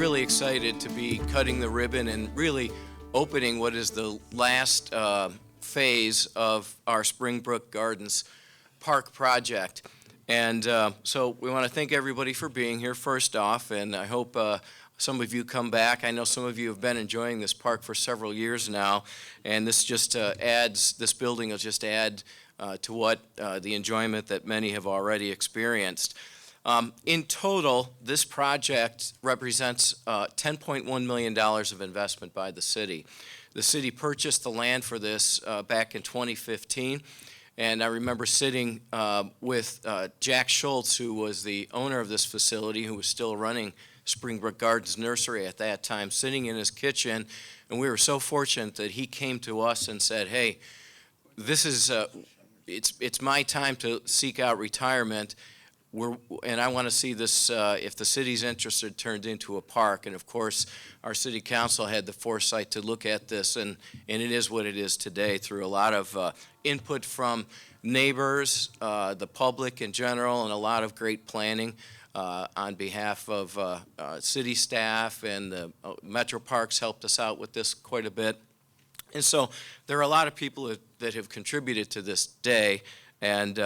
really excited to be cutting the ribbon and really opening what is the last phase of our Springbrook Gardens park project. And so we want to thank everybody for being here first off, and I hope some of you come back. I know some of you have been enjoying this park for several years now, and this just this building will just add to what the enjoyment that many have already experienced. In total, this project represents $10.1 million of investment by the city. The city purchased the land for this back in 2015, and I remember sitting with Jack Schultz, who was the owner of this facility, who was still running Springbrook Gardens Nursery at that time, sitting in his kitchen, and we were so fortunate that he came to us and said, hey, this is, it's my time to seek out retirement. And I want to see this, if the city's interested, turned into a park. And of course, our city council had the foresight to look at this, and it is what it is today through a lot of input from neighbors, the public in general, and a lot of great planning on behalf of city staff, and the Metro Parks helped us out with this quite a bit. And so there are a lot of people that have contributed to this day. And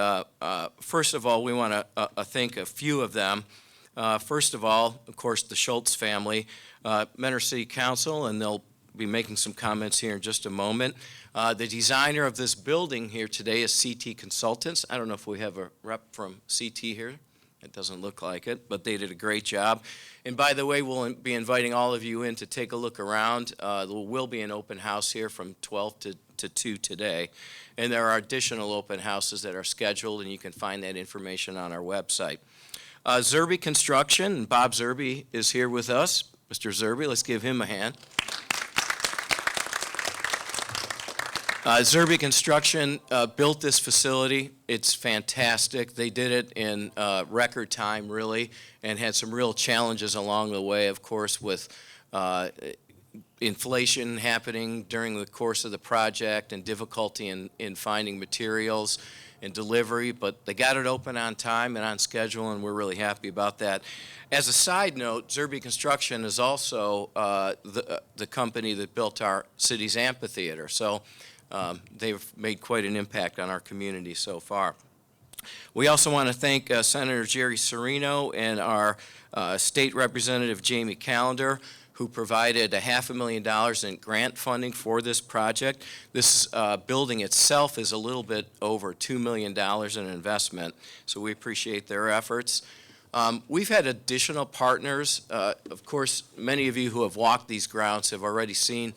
first of all, we want to thank a few of them. First of all, of course, the Schultz family, Mentor City Council, and they'll be making some comments here in just a moment. The designer of this building here today is CT Consultants. I don't know if we have a rep from CT here. It doesn't look like it, but they did a great job. And by the way, we'll be inviting all of you in to take a look around. There will be an open house here from 12 to 2 today. And there are additional open houses that are scheduled, and you can find that information on our website. Zerby Construction, and Bob Zerby is here with us. Mr. Zerby, let's give him a hand. Zerby Construction built this facility. It's fantastic. They did it in record time, really, and had some real challenges along the way, of course, with inflation happening during the course of the project and difficulty in finding materials and delivery, but they got it open on time and on schedule, and we're really happy about that. As a side note, Zerby Construction is also the company that built our city's amphitheater. So they've made quite an impact on our community so far. We also want to thank Senator Jerry Serino and our State Representative Jamie Callender, who provided $500,000 in grant funding for this project. This building itself is a little bit over $2 million in investment, so we appreciate their efforts. We've had additional partners. Of course, many of you who have walked these grounds have already seen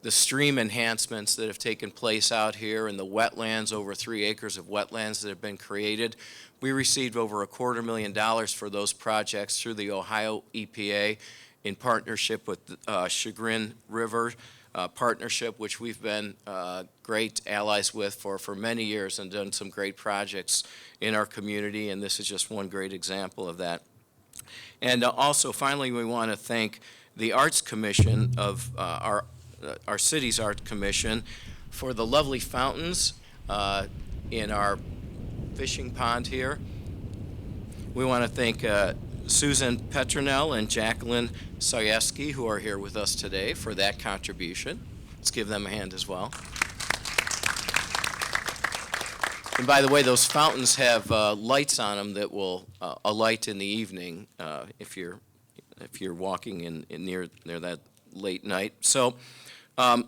the stream enhancements that have taken place out here, and the wetlands, over 3 acres of wetlands that have been created. We received over $250,000 for those projects through the Ohio EPA in partnership with Chagrin River Partnership, which we've been great allies with for many years and done some great projects in our community, and this is just one great example of that. And also, finally, we want to thank the Arts Commission of our city's Art Commission for the lovely fountains in our fishing pond here. We want to thank Susan Petronell and Jacqueline Sayeski, who are here with us today, for that contribution. Let's give them a hand as well. And by the way, those fountains have lights on them that will alight in the evening if you're walking in near that late night. So I'm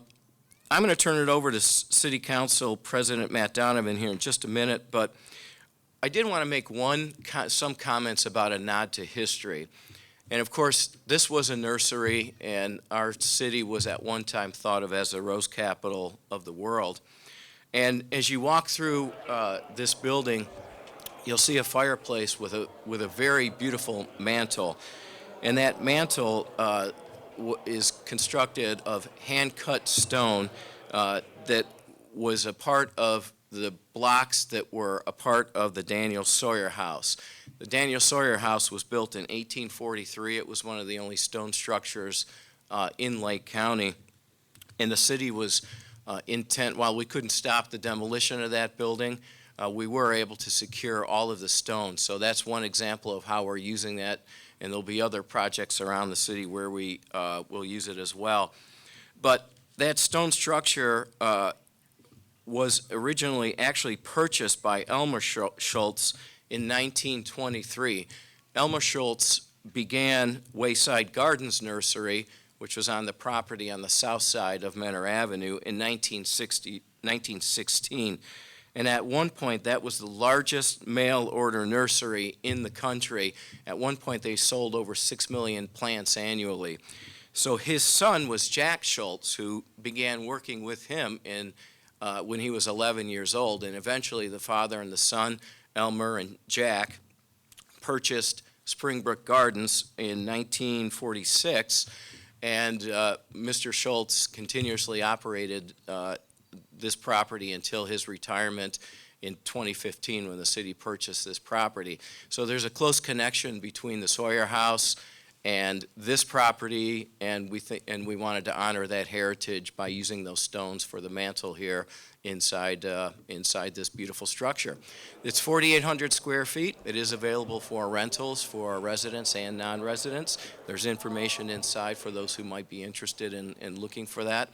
going to turn it over to City Council President Matt Donovan here in just a minute, but I did want to make some comments about a nod to history. And of course, this was a nursery, and our city was at one time thought of as the rose capital of the world. And as you walk through this building, you'll see a fireplace with a very beautiful mantle. And that mantle is constructed of hand-cut stone that was a part of the blocks that were a part of the Daniel Sawyer House. The Daniel Sawyer House was built in 1843. It was one of the only stone structures in Lake County. And the city was intent, while we couldn't stop the demolition of that building, we were able to secure all of the stone. So that's one example of how we're using that and there'll be other projects around the city where we will use it as well. But that stone structure was originally actually purchased by Elmer Schultz in 1923. Elmer Schultz began Wayside Gardens Nursery, which was on the property on the south side of Menor Avenue, in 1916. And at one point, that was the largest mail-order nursery in the country. At one point, they sold over 6 million plants annually. So his son was Jack Schultz, who began working with him when he was 11 years old. And eventually, the father and the son, Elmer and Jack, purchased Springbrook Gardens in 1946. And Mr. Schultz continuously operated this property until his retirement in 2015 when the city purchased this property. So there's a close connection between the Sawyer House and this property, and we wanted to honor that heritage by using those stones for the mantle here inside this beautiful structure. It's 4,800 square feet. It is available for rentals for residents and non-residents. There's information inside for those who might be interested in looking for that.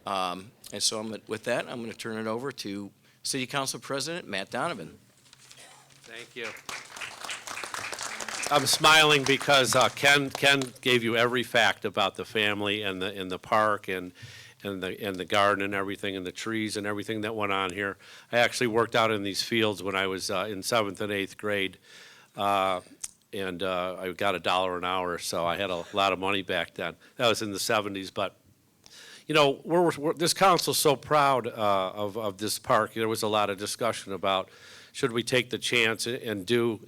And so with that, I'm going to turn it over to City Council President Matt Donovan. Thank you. I'm smiling because Ken gave you every fact about the family and the park and the garden and everything and the trees and everything that went on here. I actually worked out in these fields when I was in 7th and 8th grade, and I got $1 an hour, so I had a lot of money back then. That was in the 70s, but you know, this council's so proud of this park. There was a lot of discussion about should we take the chance and do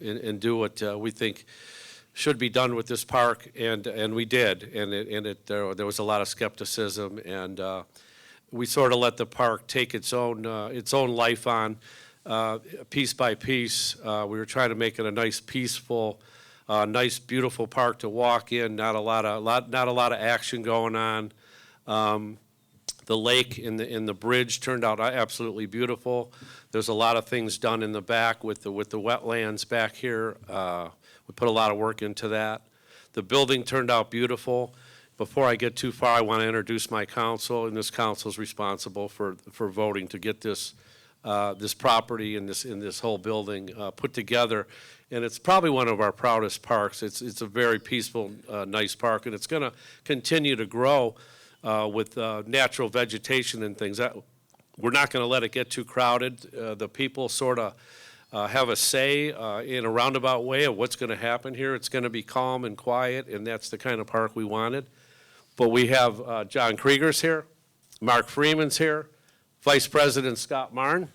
what we think should be done with this park, and we did. And there was a lot of skepticism, and we sort of let the park take its own life on piece by piece. We were trying to make it a nice, peaceful, nice, beautiful park to walk in. Not a lot of action going on. The lake and the bridge turned out absolutely beautiful. There's a lot of things done in the back with the wetlands back here. We put a lot of work into that. The building turned out beautiful. Before I get too far, I want to introduce my council, and this council is responsible for voting to get this property and this whole building put together. And it's probably one of our proudest parks. It's a very peaceful, nice park, and it's going to continue to grow. With natural vegetation and things. We're not going to let it get too crowded. The people sort of have a say in a roundabout way of what's going to happen here. It's going to be calm and quiet, and that's the kind of park we wanted. But we have John Krieger's here, Mark Freeman's here, Vice President Scott Marn,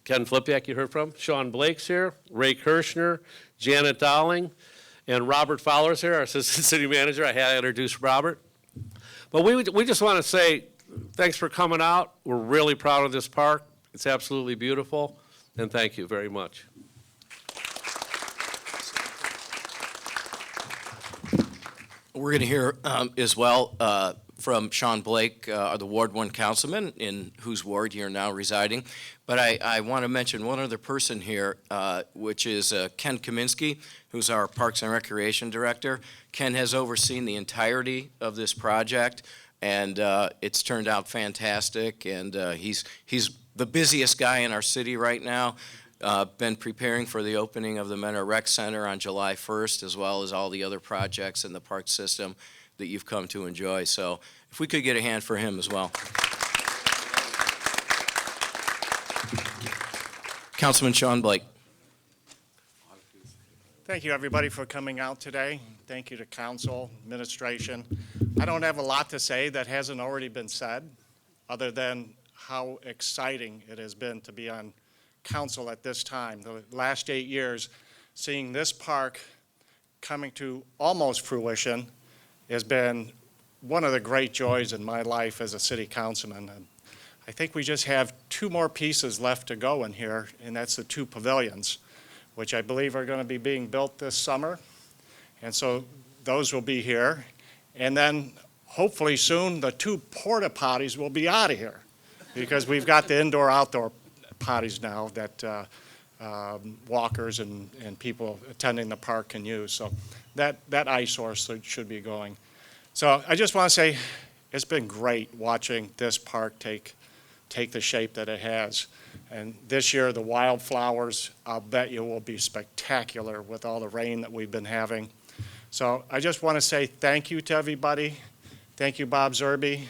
Ken Flipyak you heard from, Sean Blake's here, Ray Kirshner, Janet Dowling, and Robert Fowler's here, our Assistant City Manager. I had introduced Robert. But we just want to say thanks for coming out. We're really proud of this park. It's absolutely beautiful, and thank you very much. We're going to hear as well from Sean Blake, the Ward 1 councilman, in whose ward you're now residing. But I want to mention one other person here, which is Ken Kaminsky, who's our Parks and Recreation Director. Ken has overseen the entirety of this project, and it's turned out fantastic. And he's the busiest guy in our city right now. Been preparing for the opening of the Menor Rec Center on July 1st, as well as all the other projects in the park system that you've come to enjoy. So if we could get a hand for him as well. Councilman Sean Blake. Thank you, everybody, for coming out today. Thank you to council, administration. I don't have a lot to say that hasn't already been said, other than how exciting it has been to be on council at this time. The last 8 years, seeing this park coming to almost fruition has been one of the great joys in my life as a city councilman. And I think we just have 2 more pieces left to go in here, and that's the 2 pavilions, which I believe are going to be being built this summer. And so those will be here. And then hopefully soon the 2 porta potties will be out of here, because we've got the indoor-outdoor potties now that walkers and people attending the park can use. So that eyesore should be going. So I just want to say it's been great watching this park take the shape that it has. And this year, the wildflowers, I'll bet you, will be spectacular with all the rain that we've been having. So I just want to say thank you to everybody. Thank you, Bob Zerby,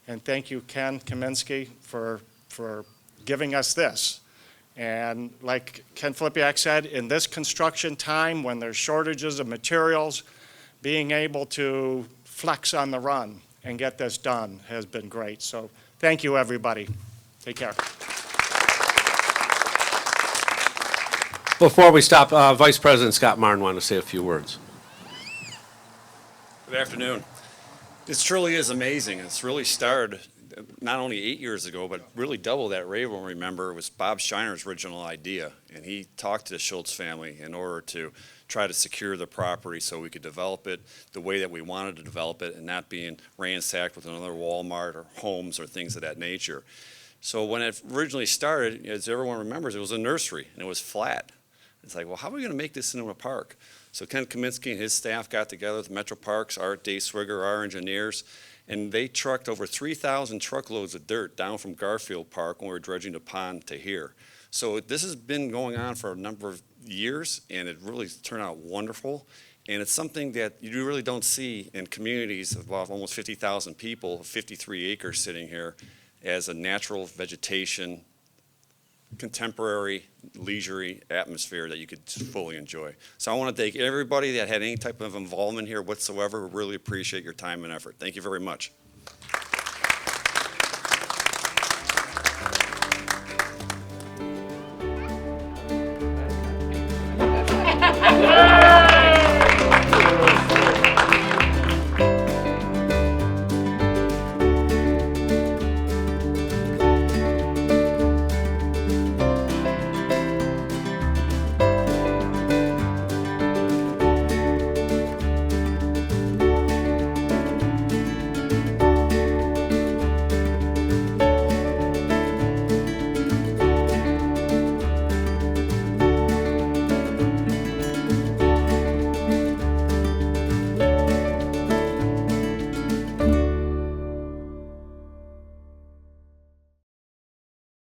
and thank you, Ken Kaminsky, for giving us this. And like Ken Flipiak said, in this construction time, when there's shortages of materials, being able to flex on the run and get this done has been great. So thank you, everybody. Take care. Before we stop, Vice President Scott Martin wanted to say a few words. Good afternoon. This truly is amazing. It's really started not only 8 years ago, but really double that. Ray will remember, it was Bob Shiner's original idea, and he talked to the Schultz family in order to try to secure the property so we could develop it the way that we wanted to develop it and not being ransacked with another Walmart or homes or things of that nature. So when it originally started, as everyone remembers, it was a nursery and it was flat. It's like, well, how are we going to make this into a park? So Ken Kaminsky and his staff got together with Metro Parks, Art Dave Swigger, our engineers, and they trucked over 3,000 truckloads of dirt down from Garfield Park when we were dredging the pond to here. So this has been going on for a number of years, and it really turned out wonderful. And it's something that you really don't see in communities of almost 50,000 people, 53 acres sitting here, as a natural vegetation, contemporary, leisurely atmosphere that you could fully enjoy. So I want to thank everybody that had any type of involvement here whatsoever. We really appreciate your time and effort. Thank you very much.